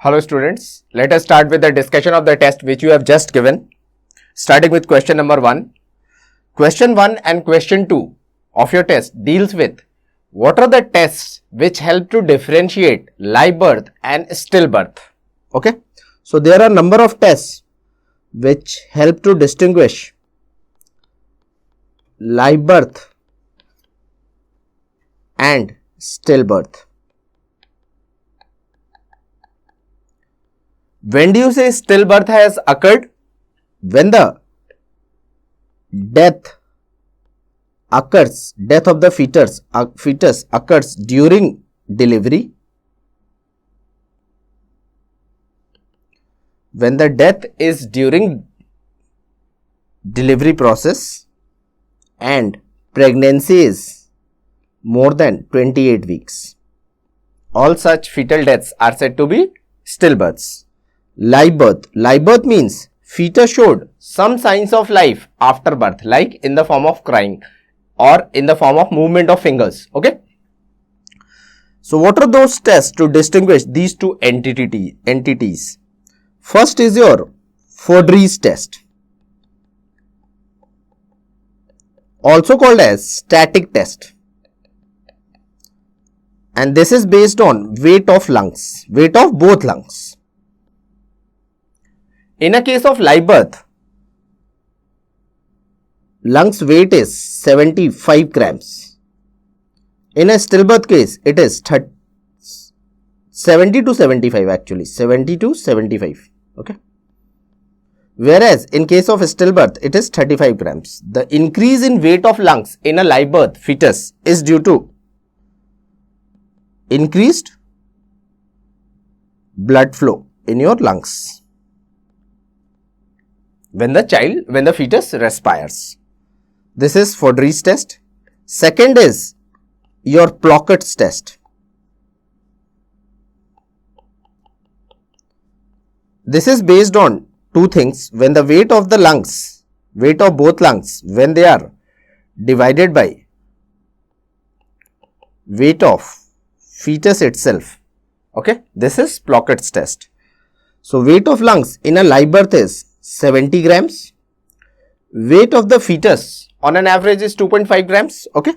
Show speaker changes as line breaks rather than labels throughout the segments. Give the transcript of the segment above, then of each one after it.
Hello students, let us start with the discussion of the test which you have just given, starting with question number 1. Question 1 and question 2 of your test deals with what are the tests which help to differentiate live birth and stillbirth. Okay, so there are number of tests which help to distinguish live birth and stillbirth. When do you say stillbirth has occurred? When the death of the fetus occurs during delivery. When the death is during delivery process and pregnancy is more than 28 weeks. All such fetal deaths are said to be stillbirths. Live birth means fetus showed some signs of life after birth, like in the form of crying or in the form of movement of fingers. Okay. So what are those tests to distinguish these two entities? First is your Fodry's test, also called as static test, and this is based on weight of both lungs. In a case of live birth, lungs weight is 75 grams. In a stillbirth case, it is 70 to 75 actually, 70 to 75. Okay. Whereas in case of stillbirth, it is 35 grams. The increase in weight of lungs in a live birth fetus is due to increased blood flow in your lungs when the fetus respires. This is Fodry's test. Second is your Plockett's test. This is based on two things. When the weight of both lungs, when they are divided by weight of fetus itself. Okay, this is Plockett's test. So weight of lungs in a live birth is 70 grams. Weight of the fetus on an average is 2.5 grams. Okay.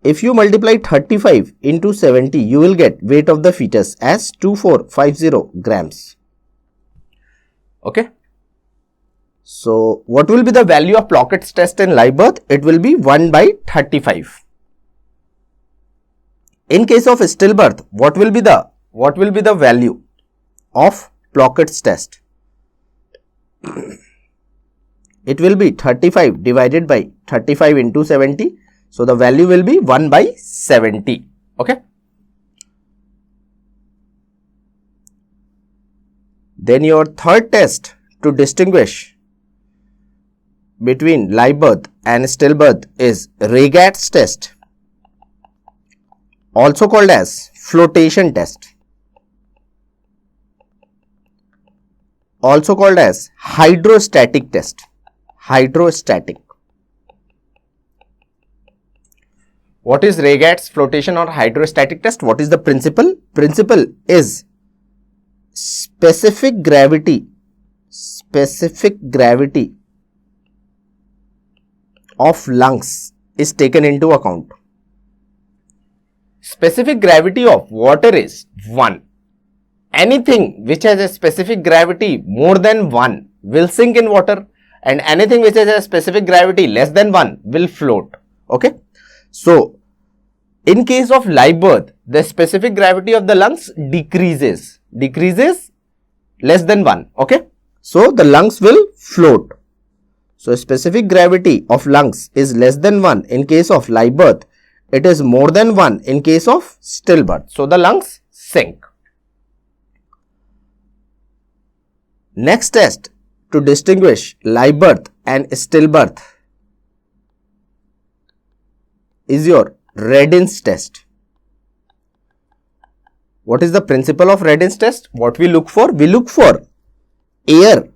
If you multiply 35 into 70, you will get weight of the fetus as 2450 grams. Okay. So what will be the value of Plockett's test in live birth? It will be 1 by 35. In case of stillbirth, what will be the value of Plockett's test? It will be 35 divided by 35 into 70. So the value will be 1 by 70. Okay. Then your third test to distinguish between live birth and stillbirth is Raygatt's test, also called as flotation test, also called as hydrostatic test. Hydrostatic. What is Raygatt's flotation or hydrostatic test? What is the principle? Principle is specific gravity of lungs is taken into account. Specific gravity of water is 1. Anything which has a specific gravity more than 1 will sink in water, and anything which has a specific gravity less than 1 will float. Okay. So in case of live birth, the specific gravity of the lungs decreases less than 1. Okay. So the lungs will float. So specific gravity of lungs is less than 1 in case of live birth. It is more than 1 in case of stillbirth. So the lungs sink. Next test to distinguish live birth and stillbirth is your Redin's test. What is the principle of Redin's test? What we look for? We look for air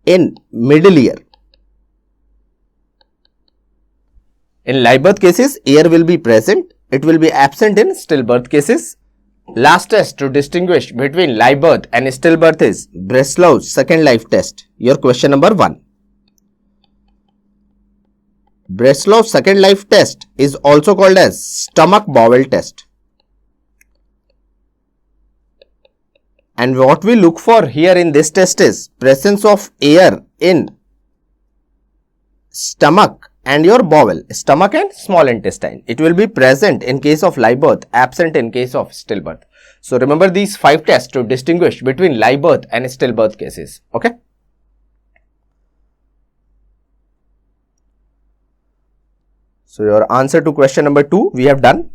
in middle ear. In live birth cases, air will be present. it will be absent in stillbirth cases. Last test to distinguish between live birth and stillbirth is Breslau's second life test. Your question number 1. Breslau's second life test is also called as stomach bowel test. And what we look for here in this test is presence of air in stomach and your bowel, stomach and small intestine. It will be present in case of live birth, absent in case of stillbirth. So remember these 5 tests to distinguish between live birth and stillbirth cases. Okay. So your answer to question number 2 we have done.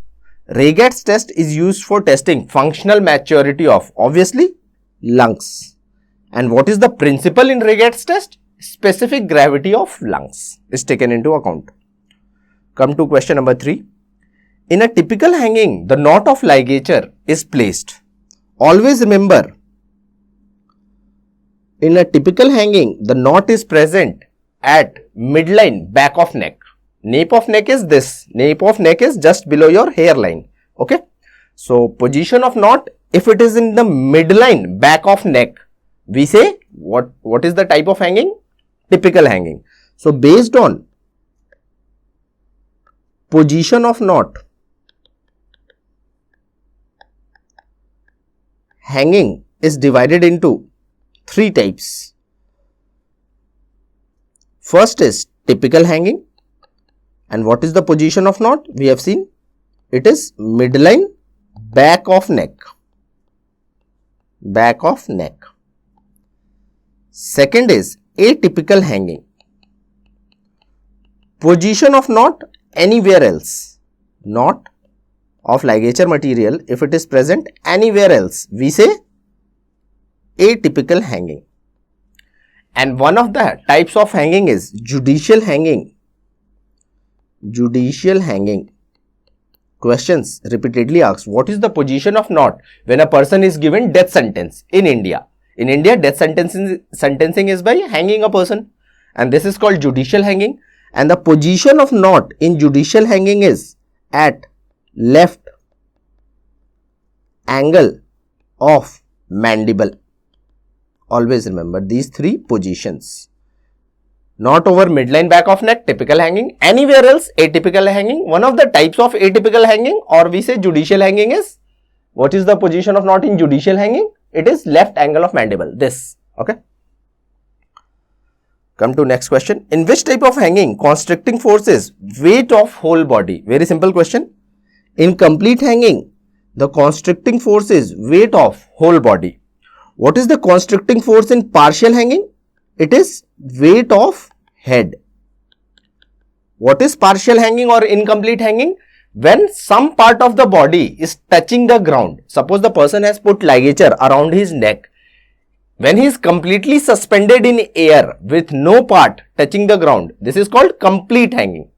Raygaard's test is used for testing functional maturity of obviously lungs. And what is the principle in Raygaard's test? Specific gravity of lungs is taken into account. Come to question number 3. In a typical hanging, the knot of ligature is placed. Always remember, in a typical hanging, the knot is present at midline back of neck. Nape of neck is this. Nape of neck is just below your hairline. Okay. So, position of knot, if it is in the midline back of neck, we say what is the type of hanging? Typical hanging. So, based on position of knot, hanging is divided into 3 types. First is typical hanging. And what is the position of knot? We have seen it is midline back of neck. Back of neck. Second is atypical hanging. Position of knot anywhere else. Knot of ligature material, if it is present anywhere else, we say atypical hanging. And one of the types of hanging is judicial hanging. Judicial hanging. Questions repeatedly asked, what is the position of knot when a person is given death sentence in India? In India, death sentencing is by hanging a person, and this is called judicial hanging. And the position of knot in judicial hanging is at left angle of mandible. Always remember these 3 positions. Not over midline back of neck, typical hanging. Anywhere else, atypical hanging. One of the types of atypical hanging, or we say judicial hanging, is, what is the position of knot in judicial hanging? It is left angle of mandible. This. Okay. Come to next question. In which type of hanging constricting force is weight of whole body? Very simple question. In complete hanging, the constricting force is weight of whole body. What is the constricting force in partial hanging? It is weight of head. What is partial hanging or incomplete hanging? When some part of the body is touching the ground. Suppose the person has put ligature around his neck. When he is completely suspended in air with no part touching the ground, this is called complete hanging.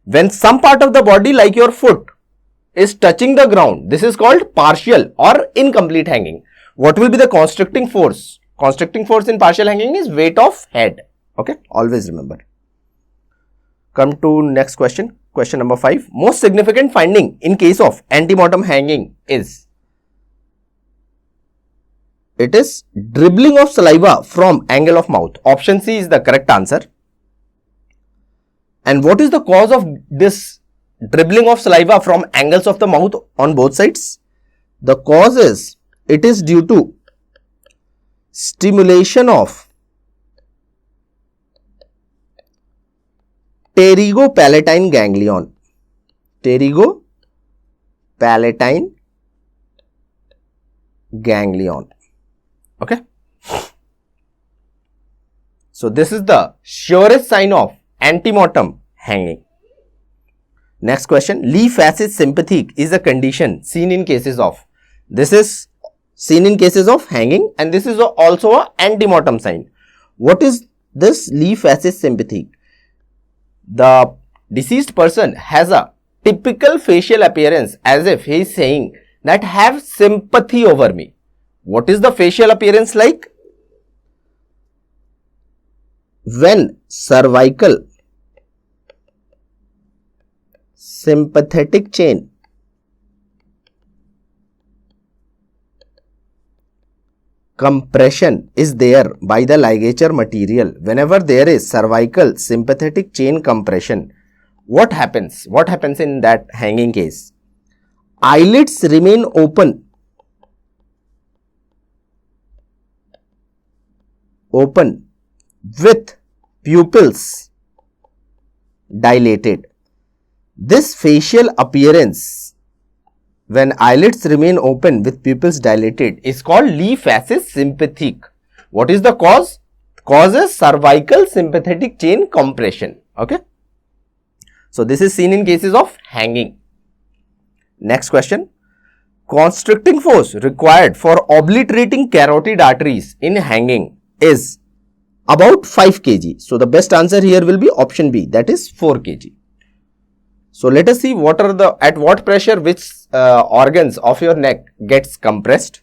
When some part of the body like your foot is touching the ground, this is called partial or incomplete hanging. What will be the constricting force? Constricting force in partial hanging is weight of head. Okay, always remember. Come to next question. Question number 5. Most significant finding in case of antemortem hanging is, it is dribbling of saliva from angle of mouth. Option C is the correct answer. And what is the cause of this dribbling of saliva from angles of the mouth on both sides? The cause is, it is due to stimulation of pterygopalatine ganglion. Pterygopalatine ganglion. Okay. So this is the surest sign of antemortem hanging. Next question. Lee fascis sympathetic is a condition seen in cases of. This is seen in cases of hanging, and this is also a antemortem sign. What is this Lee fascis sympathetic? The deceased person has a typical facial appearance as if he is saying that have sympathy over me. What is the facial appearance like? When cervical sympathetic chain compression is there by the ligature material, whenever there is cervical sympathetic chain compression, what happens? What happens in that hanging case? Eyelids remain open with pupils dilated. This facial appearance, when eyelids remain open with pupils dilated, is called Lee facies sympathique. What is the cause? Cause is cervical sympathetic chain compression. Okay. So this is seen in cases of hanging. Next question. Constricting force required for obliterating carotid arteries in hanging is about 5 kg. So the best answer here will be option B, that is 4 kg. So let us see what are the, at what pressure which organs of your neck gets compressed.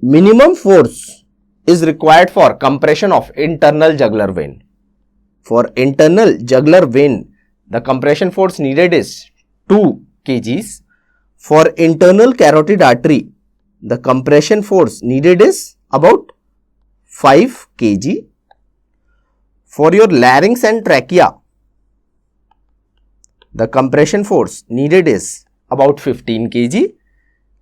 Minimum force is required for compression of internal jugular vein. For internal jugular vein, the compression force needed is 2 kgs. For internal carotid artery, the compression force needed is about 5 kg. For your larynx and trachea, the compression force needed is about 15 kg,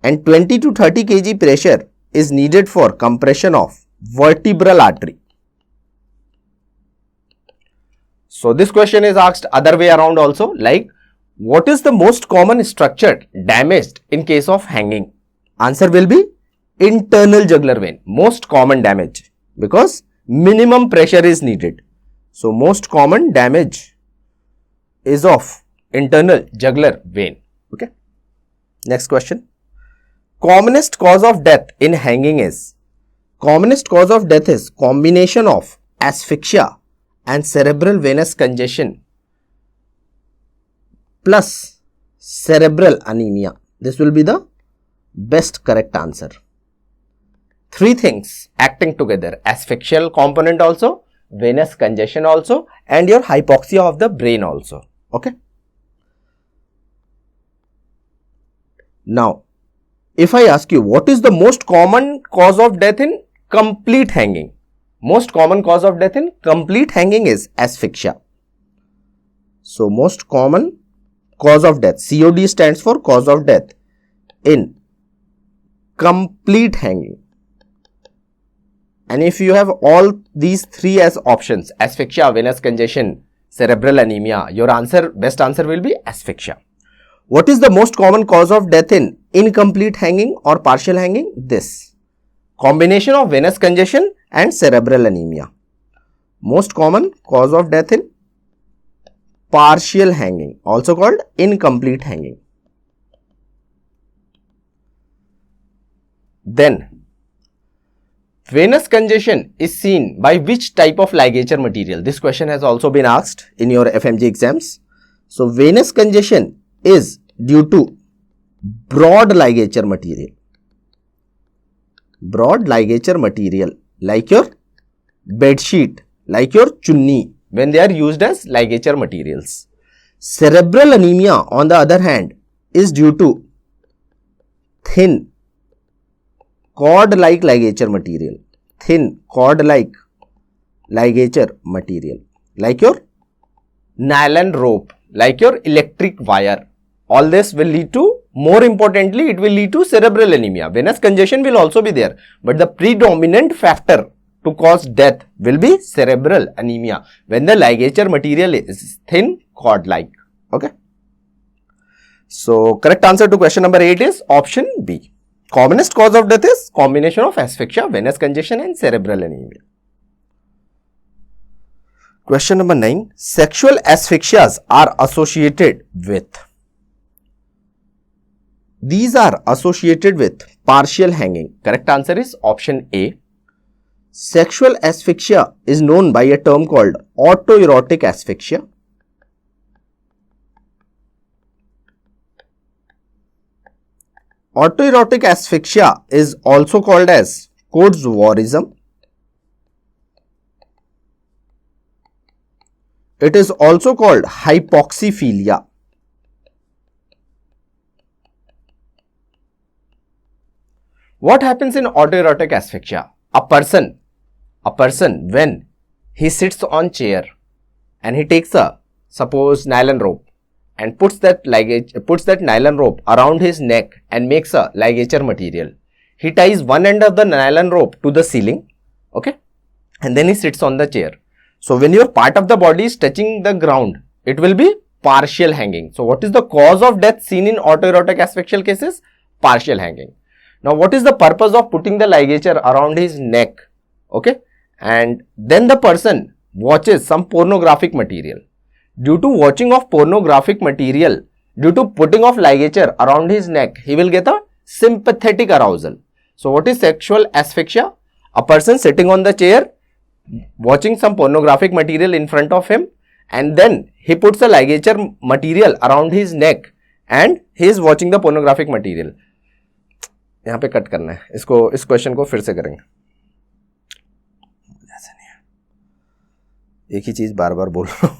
and 20 to 30 kg pressure is needed for compression of vertebral artery. So this question is asked other way around also, like what is the most common structure damaged in case of hanging? Answer will be internal jugular vein, most common damage, because minimum pressure is needed. So most common damage is of internal jugular vein. Okay. Next question. Commonest cause of death in hanging is? Commonest cause of death is combination of asphyxia and cerebral venous congestion plus cerebral anemia. This will be the best correct answer. 3 things acting together: asphyxial component also, venous congestion also, and your hypoxia of the brain also. Okay. Now, if I ask you what is the most common cause of death in complete hanging? Most common cause of death in complete hanging is asphyxia. So, most common cause of death, COD stands for cause of death in complete hanging. And if you have all these 3 as options, asphyxia, venous congestion, cerebral anemia, your answer, best answer will be asphyxia. What is the most common cause of death in incomplete hanging or partial hanging? This combination of venous congestion and cerebral anemia. Most common cause of death in partial hanging, also called incomplete hanging. Then, venous congestion is seen by which type of ligature material? This question has also been asked in your FMG exams. So, venous congestion is due to broad ligature material. Broad ligature material like your bed sheet, like your chunni, when they are used as ligature materials. Cerebral anemia, on the other hand, is due to thin cord-like ligature material. Thin cord-like ligature material like your nylon rope, like your electric wire. All this will lead to, more importantly, it will lead to cerebral anemia. Venous congestion will also be there, but the predominant factor to cause death will be cerebral anemia when the ligature material is thin cord-like. Okay. So, correct answer to question number 8 is option B. Commonest cause of death is combination of asphyxia, venous congestion and cerebral anemia. Question number 9. Sexual asphyxias are associated with? These are associated with partial hanging. Correct answer is option A. Sexual asphyxia is known by a term called autoerotic asphyxia. Autoerotic asphyxia is also called as Kurzweilism. It is also called hypoxiphilia. What happens in autoerotic asphyxia? A person when he sits on chair and he takes a suppose nylon rope and puts that nylon rope around his neck and makes a ligature material. He ties one end of the nylon rope to the ceiling, okay, and then he sits on the chair. So when your part of the body is touching the ground, it will be partial hanging. So what is the cause of death seen in autoerotic asphyxial cases? Partial hanging. Now what is the purpose of putting the ligature around his neck? Okay, and then the person watches some pornographic material. Due to watching of pornographic material, due to putting of ligature around his neck, he will get a sympathetic arousal. So what is sexual asphyxia? A person sitting on the chair, watching some pornographic material in front of him, and then he puts a ligature material around his neck and he is watching the pornographic material. यहाँ पे cut करना है इसको, इस question को फिर से करेंगे, ऐसा नहीं है, एक ही चीज बार बार बोल रहा हूं.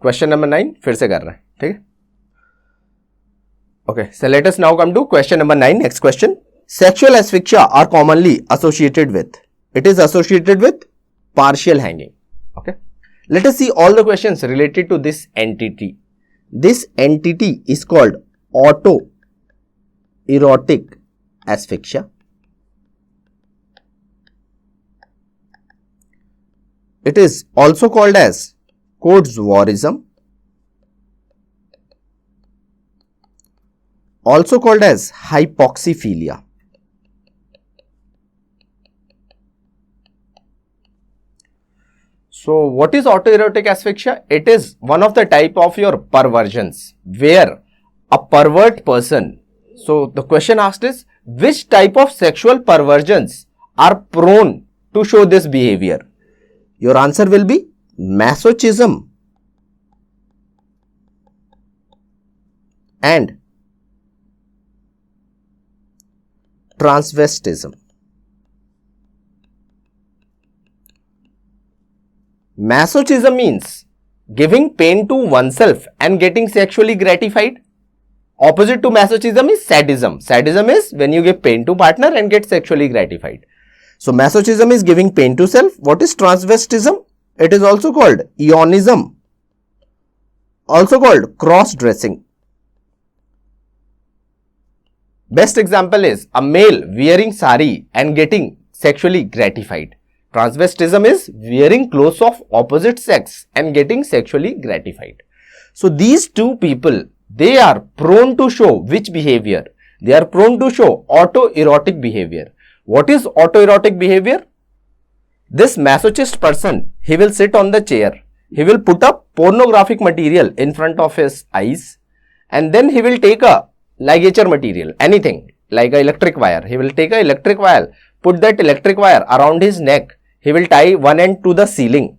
क्वेश्चन नंबर 9 फिर से कर रहे हैं, ठीक है. Okay, so let us now come to question number 9. Next question. Sexual asphyxia are commonly associated with. It is associated with partial hanging. Okay. Let us see all the questions related to this entity. This entity is called autoerotic asphyxia. It is also called as Kurzweilism, also called as hypoxiphilia. So what is autoerotic asphyxia? It is one of the type of your perversions where a pervert person. So the question asked is, which type of sexual perversions are prone to show this behavior? Your answer will be masochism and transvestism. Masochism means giving pain to oneself and getting sexually gratified. Opposite to masochism is sadism. Sadism is when you give pain to partner and get sexually gratified. So masochism is giving pain to self. What is transvestism? It is also called eonism, also called cross-dressing. Best example is a male wearing sari and getting sexually gratified. Transvestism is wearing clothes of opposite sex and getting sexually gratified. So these two people, they are prone to show which behavior? They are prone to show autoerotic behavior. What is autoerotic behavior? This masochist person, he will sit on the chair. He will put up pornographic material in front of his eyes and then he will take a ligature material, anything like an electric wire. He will take an electric wire, put that electric wire around his neck. He will tie one end to the ceiling,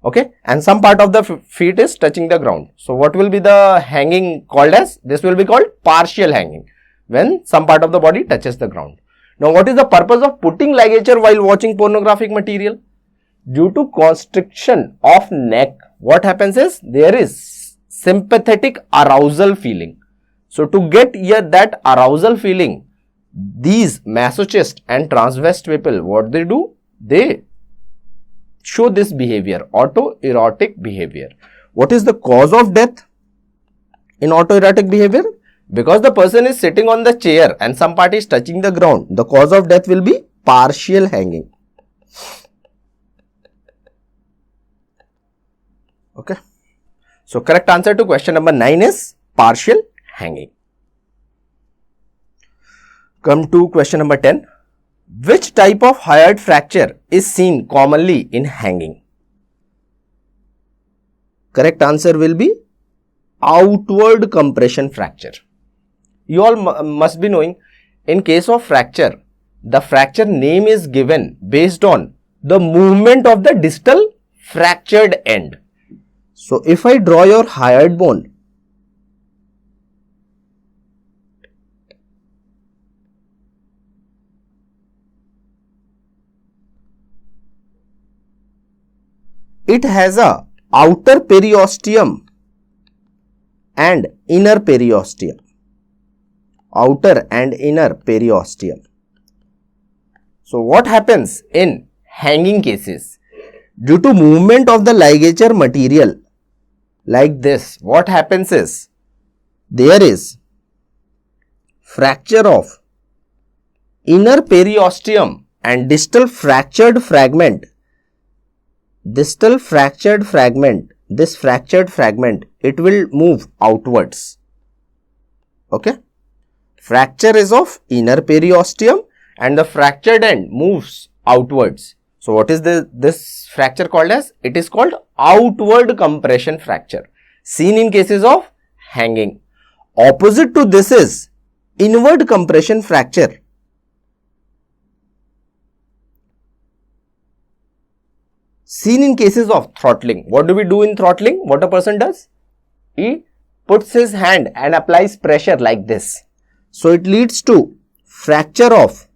okay, and some part of the feet is touching the ground. So what will be the hanging called as? This will be called partial hanging, when some part of the body touches the ground. Now what is the purpose of putting ligature while watching pornographic material? Due to constriction of neck, what happens is there is sympathetic arousal feeling. So to get here that arousal feeling, these masochist and transvest people, what they do? They show this behavior, autoerotic behavior. What is the cause of death in autoerotic behavior? Because the person is sitting on the chair and some part is touching the ground, the cause of death will be partial hanging. Okay. So correct answer to question number 9 is partial hanging. Come to question number 10. Which type of hyoid fracture is seen commonly in hanging? Correct answer will be outward compression fracture. You all must be knowing, in case of fracture, the fracture name is given based on the movement of the distal fractured end. So if I draw your hyoid bone, it has a outer periosteum and inner periosteum. Outer and inner periosteum. So what happens in hanging cases? Due to movement of the ligature material like this, what happens is there is fracture of inner periosteum and distal fractured fragment. This fractured fragment, it will move outwards. Okay. Fracture is of inner periosteum and the fractured end moves outwards. So what is this fracture called as? It is called outward compression fracture, seen in cases of hanging. Opposite to this is inward compression fracture. Seen in cases of throttling. What do we do in throttling? What a person does? He puts his hand and applies pressure like this. So it leads to fracture of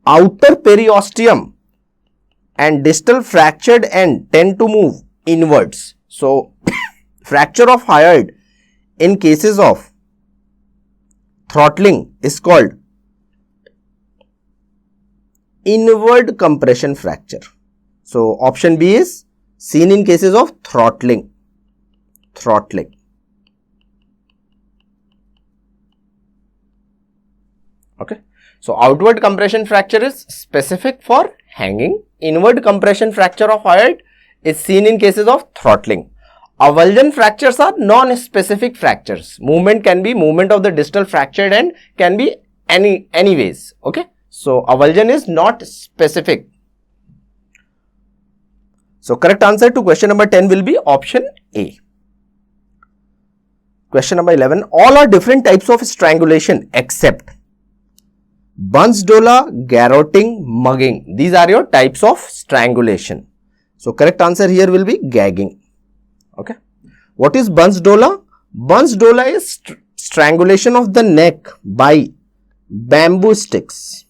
outer periosteum and distal fractured end tend to move inwards. So fracture of hyoid in cases of throttling is called inward compression fracture. So option B is seen in cases of throttling. Okay. So outward compression fracture is specific for hanging. Inward compression fracture of hyoid is seen in cases of throttling. Avulsion fractures are non-specific fractures. Movement can be movement of the distal fractured end, can be any ways. Okay. So avulsion is not specific. So correct answer to question number 10 will be option A. Question number 11. All are different types of strangulation except Bunce-Dola, garroting, mugging. These are your types of strangulation. So correct answer here will be gagging. Okay. What is Bunce-Dola? Bunce-Dola is strangulation of the neck by bamboo sticks.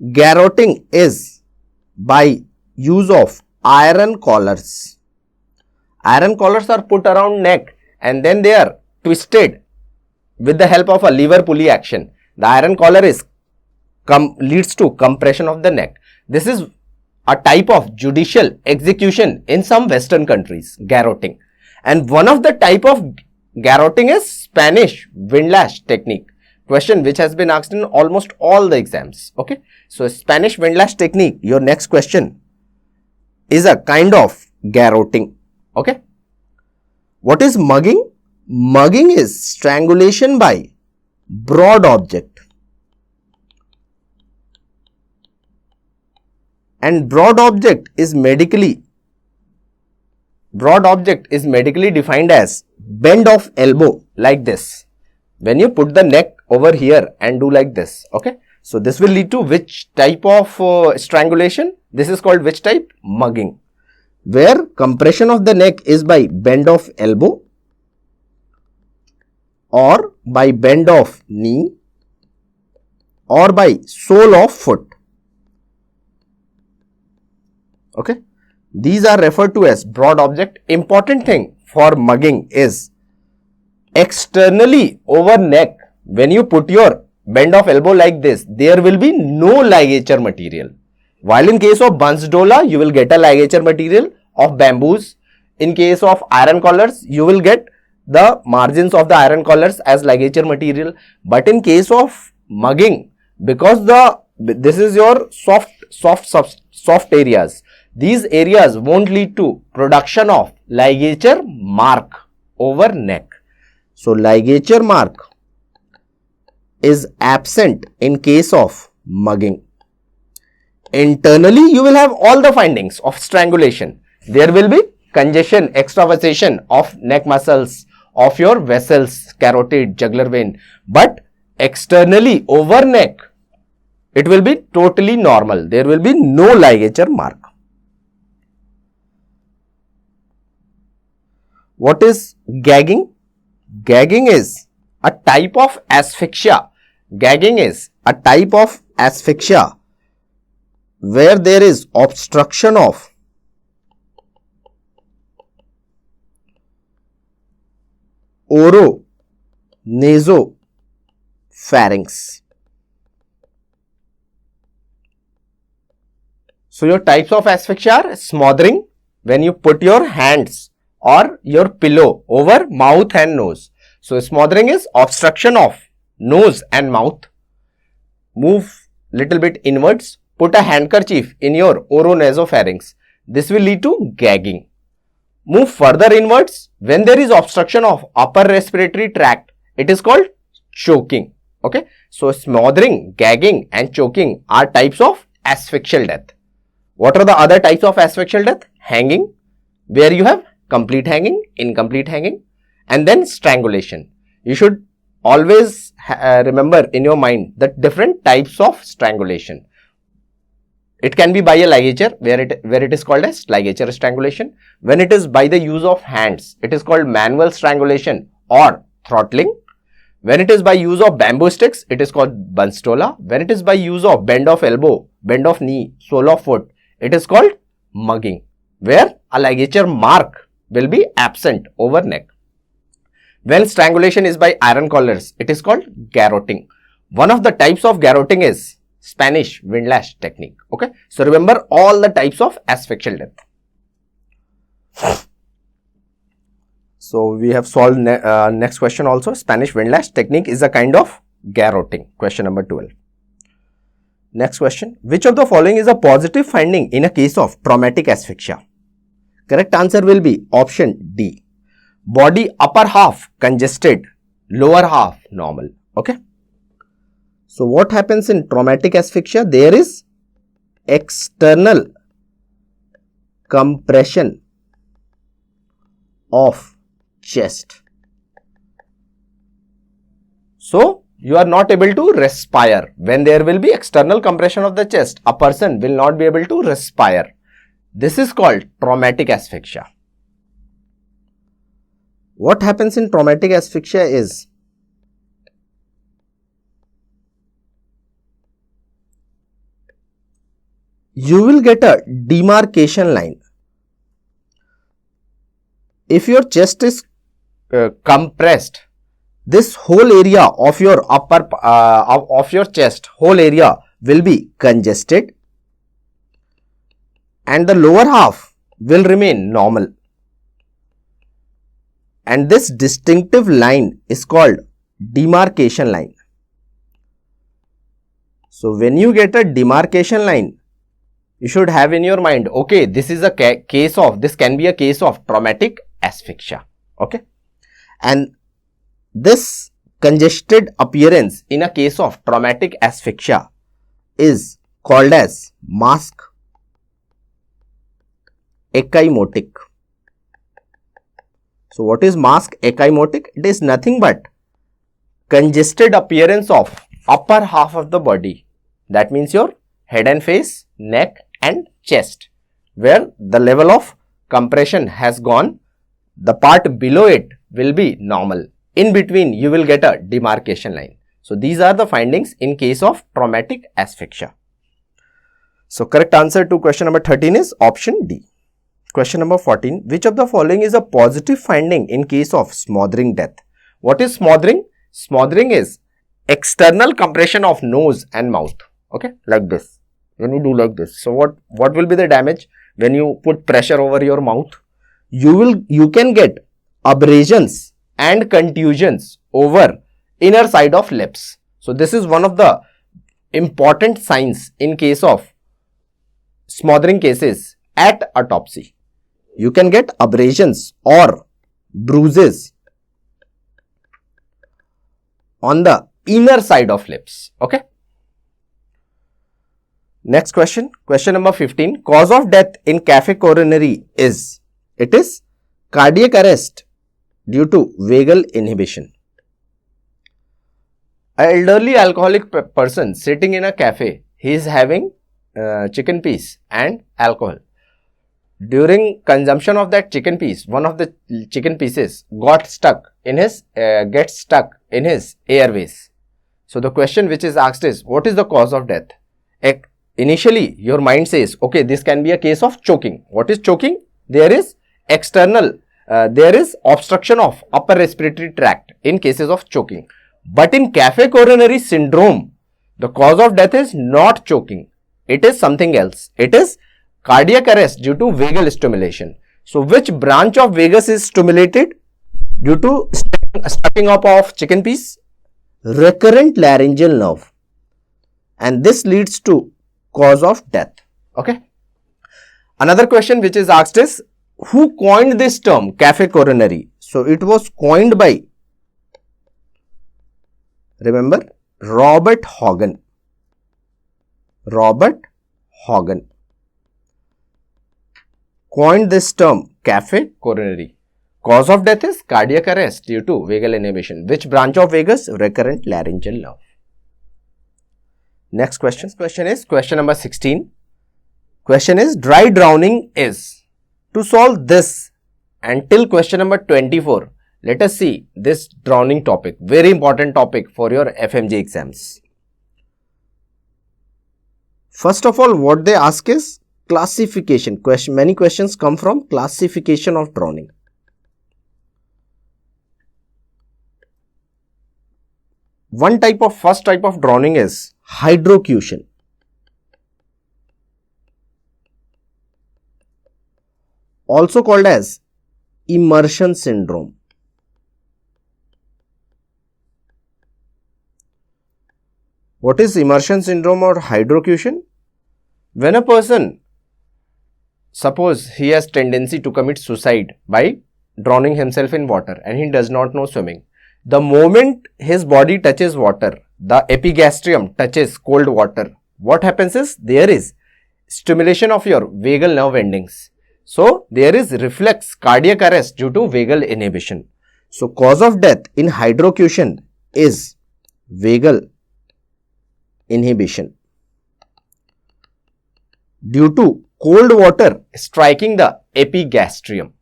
Garroting is by use of iron collars. Iron collars are put around neck and then they are twisted with the help of a lever pulley action. The iron collar leads to compression of the neck. This is a type of judicial execution in some Western countries, garroting. And one of the type of garroting is Spanish windlash technique. Question which has been asked in almost all the exams. Okay. So Spanish windlash technique, your next question, is a kind of garroting. Okay. What is mugging? Mugging is strangulation by broad object. And broad object is medically defined as bend of elbow like this. When you put the neck over here and do like this. Okay. So this will lead to which type of strangulation? This is called which type? Mugging. Where compression of the neck is by bend of elbow or by bend of knee or by sole of foot. Okay. These are referred to as broad object. Important thing for mugging is externally over neck. When you put your bend of elbow like this, there will be no ligature material. While in case of Bunce-Dola, you will get a ligature material of bamboos. In case of iron collars, you will get the margins of the iron collars as ligature material. But in case of mugging, because this is your soft areas, these areas won't lead to production of ligature mark over neck. So ligature mark is absent in case of mugging. Internally, you will have all the findings of strangulation. There will be congestion, extravasation of neck muscles, of your vessels, carotid, jugular vein. But externally over neck, it will be totally normal. There will be no ligature mark. What is gagging? Gagging is a type of asphyxia. Gagging is a type of asphyxia where there is obstruction of oronasopharynx. So your types of asphyxia are smothering, when you put your hands or your pillow over mouth and nose. So smothering is obstruction of nose and mouth. Move little bit inwards, put a handkerchief in your oronasopharynx. This will lead to gagging. Move further inwards, when there is obstruction of upper respiratory tract, it is called choking. Okay, so smothering, gagging and choking are types of asphyxial death. What are the other types of asphyxial death? Hanging, where you have complete hanging, incomplete hanging, and then strangulation. You should always remember in your mind the different types of strangulation. It can be by a ligature, where it is called as ligature strangulation. When it is by the use of hands, it is called manual strangulation or throttling. When it is by use of bamboo sticks, it is called bunstola. When it is by use of bend of elbow, bend of knee, sole of foot, it is called mugging, where a ligature mark will be absent over neck. When strangulation is by iron collars, it is called garroting. One of the types of garroting is Spanish windlass technique. Okay, so remember all the types of asphyxial death. So we have solved next question also. Spanish windlass technique is a kind of garroting. Question number 12. Next question. Which of the following is a positive finding in a case of traumatic asphyxia? Correct answer will be option D. Body upper half congested, lower half normal. Okay. So what happens in traumatic asphyxia? There is external compression of chest. So you are not able to respire. When there will be external compression of the chest, a person will not be able to respire. This is called traumatic asphyxia. What happens in traumatic asphyxia is, you will get a demarcation line. If your chest is compressed, this whole area of your of your chest, whole area will be congested and the lower half will remain normal. And this distinctive line is called demarcation line. So when you get a demarcation line, you should have in your mind, okay, this is a case of, this can be a case of traumatic asphyxia. Okay. And this congested appearance in a case of traumatic asphyxia is called as mask ecchymotic. So what is mask ecchymotic? It is nothing but congested appearance of upper half of the body. That means your head and face, neck and chest, where the level of compression has gone. The part below it will be normal. In between, you will get a demarcation line. So these are the findings in case of traumatic asphyxia. So correct answer to question number 13 is option D. Question number 14. Which of the following is a positive finding in case of smothering death? What is smothering? Smothering is external compression of nose and mouth. Okay, like this. When you do like this. So what will be the damage when you put pressure over your mouth? You can get abrasions and contusions over inner side of lips. So this is one of the important signs in case of smothering cases at autopsy. You can get abrasions or bruises on the inner side of lips. Okay. Next question. Question number 15. Cause of death in café coronary is, it is cardiac arrest due to vagal inhibition. An elderly alcoholic person sitting in a cafe, he is having chicken piece and alcohol. During consumption of that chicken piece, one of the chicken pieces gets stuck in his airways. So the question which is asked is, what is the cause of death? Initially, your mind says, okay, this can be a case of choking. What is choking? There is external there is obstruction of upper respiratory tract in cases of choking. But in cafe coronary syndrome, the cause of death is not choking. It is something else. It is cardiac arrest due to vagal stimulation. So, which branch of vagus is stimulated due to stuffing up of chicken piece? Recurrent laryngeal nerve. And this leads to cause of death. Okay. Another question which is asked is, who coined this term, cafe coronary? So, it was coined by, remember, Robert Hogan. Robert Hogan coined this term, cafe coronary. Cause of death is cardiac arrest due to vagal inhibition. Which branch of vagus? Recurrent laryngeal nerve. Next question. Is question number 16. Question is, dry drowning is. To solve this until question number 24, let us see this drowning topic. Very important topic for your FMG exams. First of all, what they ask is classification. Many questions come from classification of drowning. First type of drowning is hydrocution. Also called as immersion syndrome. What is immersion syndrome or hydrocution? When a person, suppose he has tendency to commit suicide by drowning himself in water and he does not know swimming. The moment his body touches water, the epigastrium touches cold water, what happens is there is stimulation of your vagal nerve endings. So, there is reflex cardiac arrest due to vagal inhibition. So, cause of death in hydrocution is vagal inhibition due to cold water striking the epigastrium.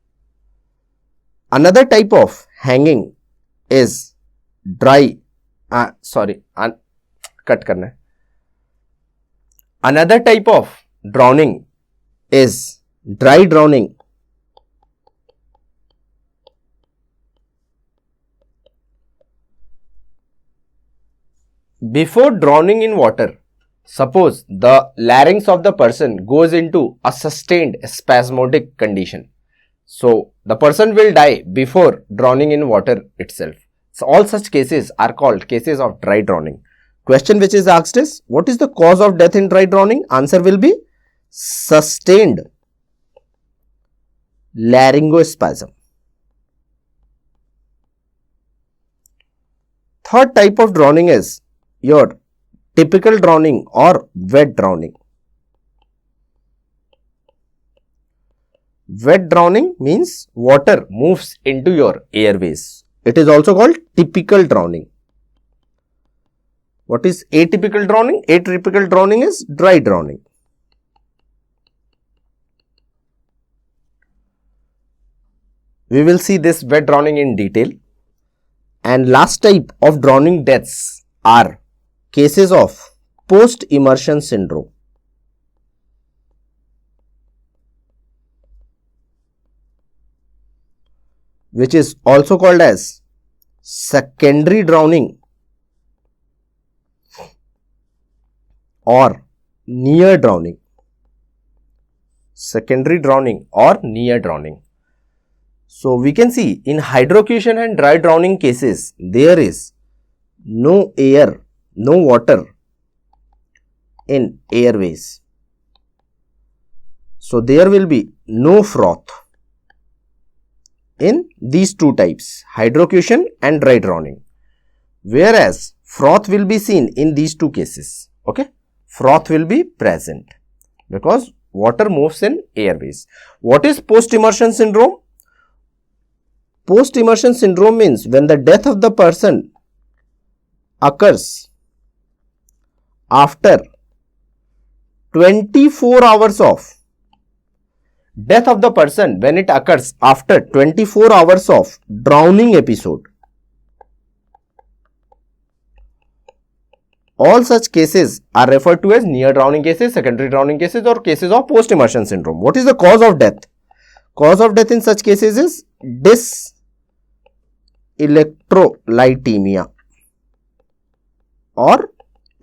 Another type of hanging is Another type of drowning is dry drowning. Before drowning in water, suppose the larynx of the person goes into a sustained spasmodic condition. So, the person will die before drowning in water itself. So, all such cases are called cases of dry drowning. Question which is asked is, what is the cause of death in dry drowning? Answer will be sustained laryngospasm. Third type of drowning is your typical drowning or wet drowning. Wet drowning means water moves into your airways. It is also called typical drowning. What is atypical drowning? Atypical drowning is dry drowning. We will see this wet drowning in detail. And last type of drowning deaths are cases of post-immersion syndrome. Which is also called as secondary drowning or near drowning. Secondary drowning or near drowning. So, we can see in hydrocution and dry drowning cases, there is no air, no water in airways. So, there will be no froth in these two types, hydrocution and dry drowning. Whereas, froth will be seen in these two cases. Okay, froth will be present because water moves in airways. What is post-immersion syndrome? Post-immersion syndrome means when the death of the person occurs after 24 hours of death of the person, when it occurs after 24 hours of drowning episode. All such cases are referred to as near drowning cases, secondary drowning cases or cases of post-immersion syndrome. What is the cause of death? Cause of death in such cases is dyselectrolytemia or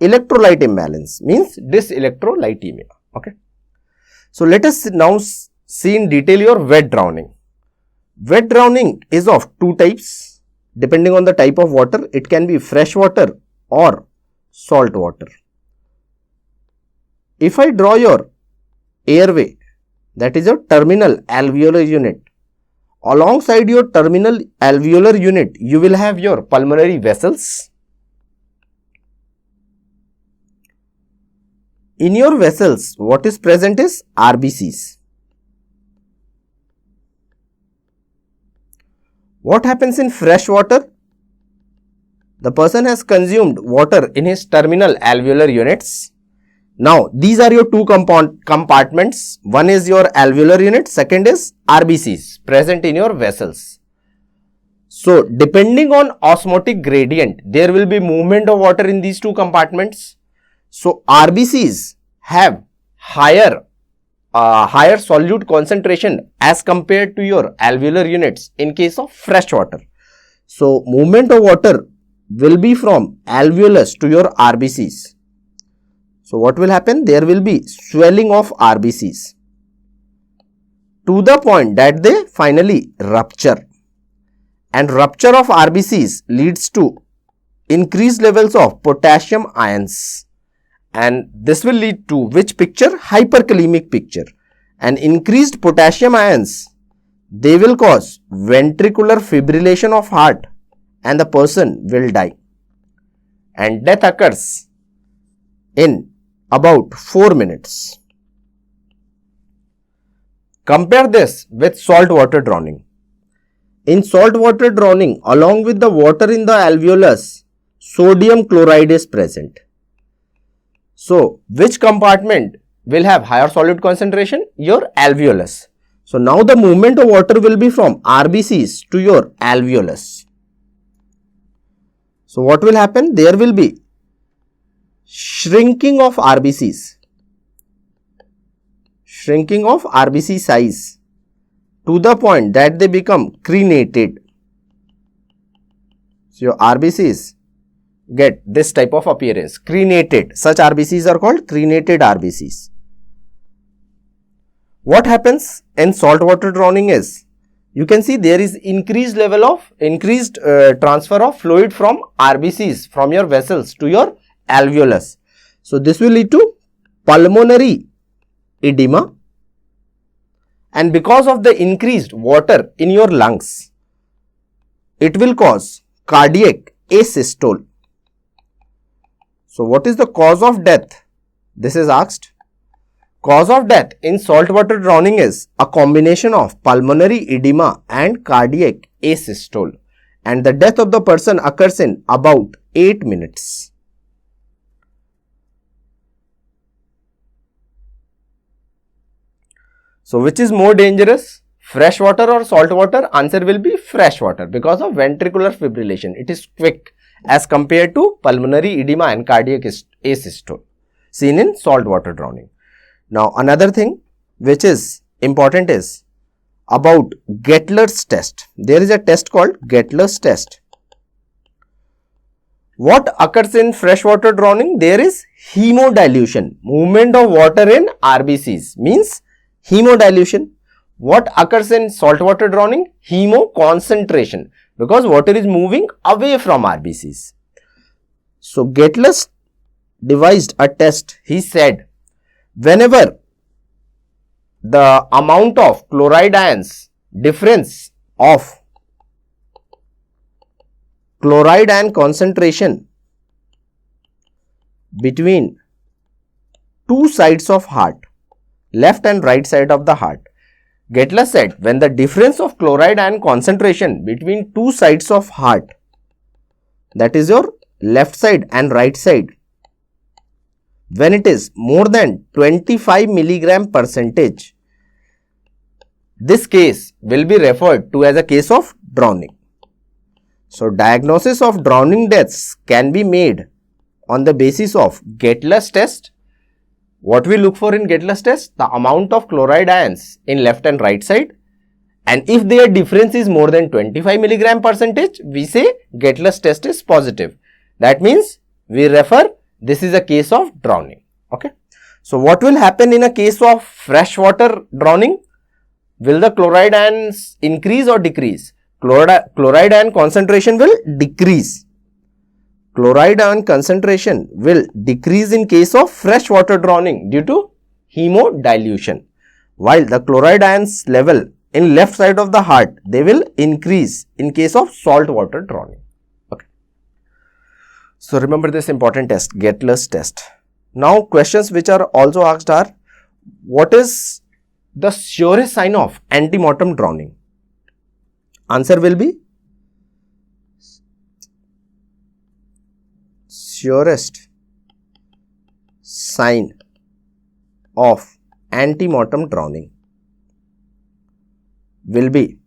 electrolyte imbalance, means dyselectrolytemia. Okay. So let us now see in detail your wet drowning. Wet drowning is of two types depending on the type of water. It can be fresh water or salt water. If I draw your airway, that is your terminal alveolar unit, alongside your terminal alveolar unit you will have your pulmonary vessels. In your vessels, what is present is RBCs. What happens in fresh water? The person has consumed water in his terminal alveolar units. Now, these are your two compartments. One is your alveolar unit, second is RBCs present in your vessels. So, depending on osmotic gradient, there will be movement of water in these two compartments. So, RBCs have higher solute concentration as compared to your alveolar units in case of fresh water. So, movement of water will be from alveolus to your RBCs. So, what will happen? There will be swelling of RBCs to the point that they finally rupture, and rupture of RBCs leads to increased levels of potassium ions, and this will lead to which picture? Hyperkalemic picture. And increased potassium ions, they will cause ventricular fibrillation of heart and the person will die, and death occurs in about 4 minutes. Compare this with salt water drowning. In salt water drowning, along with the water in the alveolus, sodium chloride is present. So, which compartment will have higher solute concentration? Your alveolus. So, now the movement of water will be from RBCs to your alveolus. So, what will happen? There will be shrinking of RBCs, shrinking of RBC size to the point that they become crenated. So, your RBCs get this type of appearance, crenated. Such RBCs are called crenated RBCs. What happens in saltwater drowning is, you can see there is increased transfer of fluid from RBCs, from your vessels to your alveolus. So, this will lead to pulmonary edema, and because of the increased water in your lungs, it will cause cardiac asystole. So, what is the cause of death? This is asked. Cause of death in saltwater drowning is a combination of pulmonary edema and cardiac asystole, and the death of the person occurs in about 8 minutes. So, which is more dangerous, fresh water or salt water? Answer will be fresh water because of ventricular fibrillation. It is quick as compared to pulmonary edema and cardiac asystole seen in salt water drowning. Now, another thing which is important is about Gettler's test. There is a test called Gettler's test. What occurs in freshwater drowning? There is hemodilution, movement of water in RBCs means hemodilution. What occurs in saltwater drowning? Hemoconcentration, because water is moving away from RBCs. So, Gettler devised a test. He said, whenever the amount of chloride ions, difference of chloride ion concentration between two sides of heart, left and right side of the heart, Gettler said, when the difference of chloride ion concentration between two sides of heart, that is your left side and right side, when it is more than 25 milligram percentage, this case will be referred to as a case of drowning. So, diagnosis of drowning deaths can be made on the basis of Gettler's test. What we look for in Gettler's test? The amount of chloride ions in left and right side, And if their difference is more than 25 milligram percentage, we say Gettler's test is positive. That means we refer this is a case of drowning. Okay. So what will happen in a case of freshwater drowning? Will the chloride ions increase or decrease? Chloride ion concentration will decrease. Chloride ion concentration will decrease in case of freshwater drowning due to hemodilution, while the chloride ions level in left side of the heart, they will increase in case of saltwater drowning. Okay. So remember this important test, Gettler's test. Now questions which are also asked are, what is the surest sign of antemortem drowning? Answer will be surest sign of antemortem drowning will be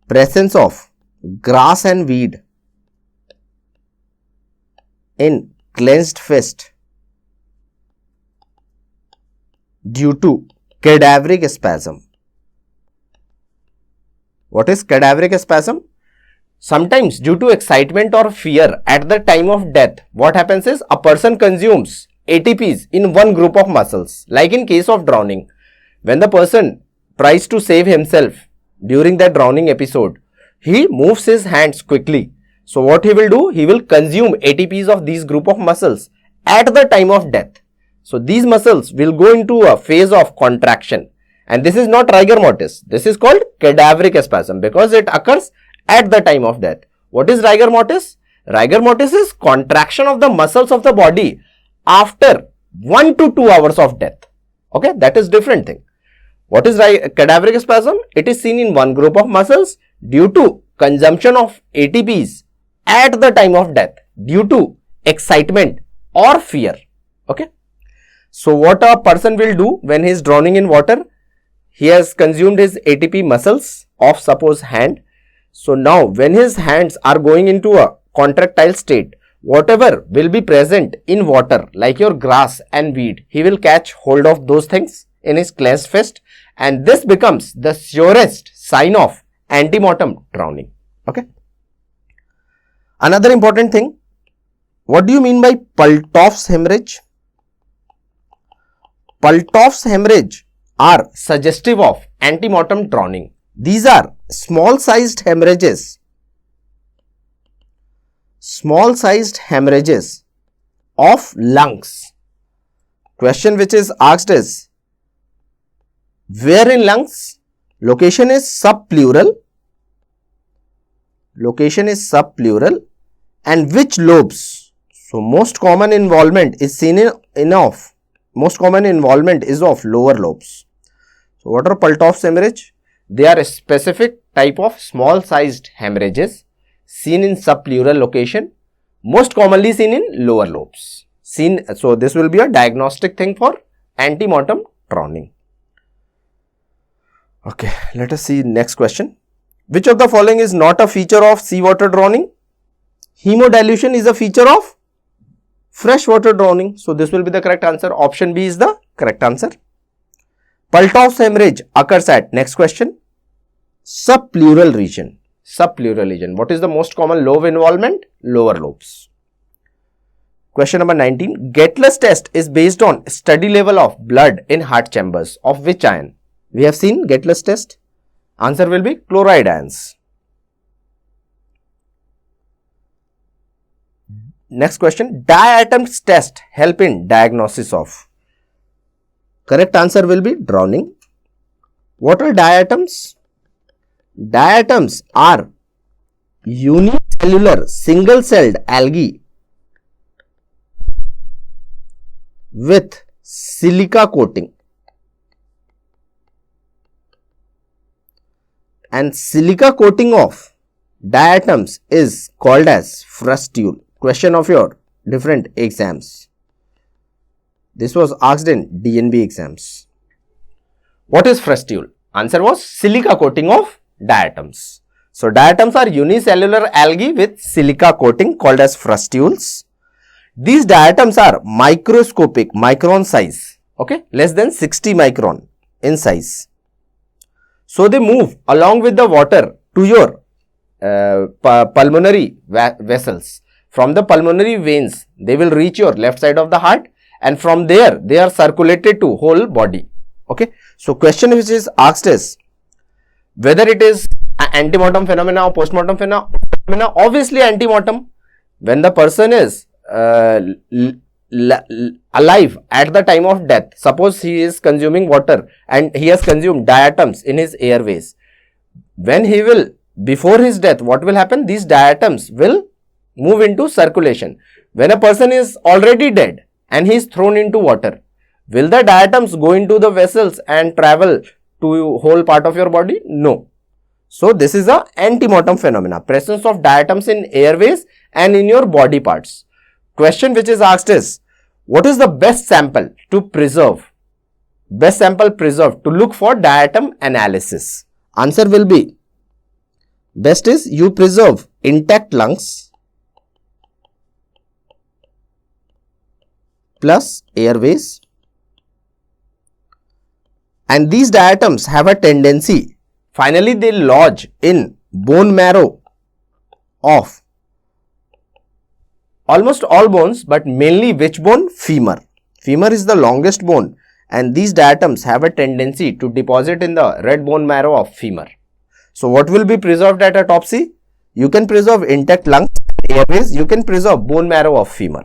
presence of grass and weed in clenched fist due to cadaveric spasm. What is cadaveric spasm? Sometimes due to excitement or fear at the time of death, what happens is a person consumes ATPs in one group of muscles. Like in case of drowning, when the person tries to save himself during that drowning episode, he moves his hands quickly. So what he will do? He will consume ATPs of these group of muscles at the time of death. So these muscles will go into a phase of contraction, and this is not rigor mortis. This is called cadaveric spasm because it occurs at the time of death. What is rigor mortis? Rigor mortis is contraction of the muscles of the body after 1 to 2 hours of death. Okay, that is different thing. What is cadaveric spasm? It is seen in one group of muscles due to consumption of ATPs at the time of death due to excitement or fear. Okay. So what a person will do when he is drowning in water? He has consumed his ATP muscles of suppose hand. So now when his hands are going into a contractile state, whatever will be present in water like your grass and weed, he will catch hold of those things in his clenched fist, and this becomes the surest sign of antemortem drowning. Okay. Another important thing, what do you mean by Pultoff's hemorrhage? Pultoff's hemorrhage are suggestive of antemortem drowning. These are small sized hemorrhages of lungs. Question which is asked is, where in lungs? Location is subpleural. And which lobes? So most common involvement is of lower lobes. So what are Pultoff's hemorrhage? They are a specific type of small sized hemorrhages seen in subpleural location, most commonly seen in lower lobes. So this will be a diagnostic thing for antemortem drowning. Okay, let us see next question. Which of the following is not a feature of seawater drowning? Hemodilution is a feature of freshwater drowning. So this will be the correct answer. Option B is the correct answer. Pultoff's hemorrhage occurs at, next question, subpleural region. What is the most common lobe involvement? Lower lobes. Question number 19. Gettler's test is based on steady level of blood in heart chambers of which ion? We have seen Gettler's test. Answer will be chloride ions. Next question. Diatoms test help in diagnosis of? Correct answer will be drowning. What are diatoms? Diatoms are unicellular single-celled algae with silica coating. And silica coating of diatoms is called as frustule. Question of your different exams. This was asked in DNB exams. What is frustule? Answer was silica coating of diatoms. So diatoms are unicellular algae with silica coating called as frustules. These diatoms are microscopic, micron size, okay, less than 60 micron in size. So they move along with the water to your pulmonary vessels. From the pulmonary veins, they will reach your left side of the heart, and from there they are circulated to whole body. Okay. So question which is asked is whether it is antemortem phenomena or postmortem phenomena. Obviously antemortem. When the person is alive at the time of death, suppose he is consuming water and he has consumed diatoms in his airways. When he will, before his death, what will happen? These diatoms will move into circulation. When a person is already dead and he is thrown into water, will the diatoms go into the vessels and travel to whole part of your body? No. So this is a antemortem phenomena, presence of diatoms in airways and in your body parts. Question which is asked is, what is the best sample to preserve? Best sample preserved to look for diatom analysis. Answer will be, best is you preserve intact lungs plus airways, and these diatoms have a tendency, finally they lodge in bone marrow of almost all bones, but mainly which bone? Femur. Femur is the longest bone, and these diatoms have a tendency to deposit in the red bone marrow of femur. So what will be preserved at autopsy? You can preserve intact lungs, airways, you can preserve bone marrow of femur.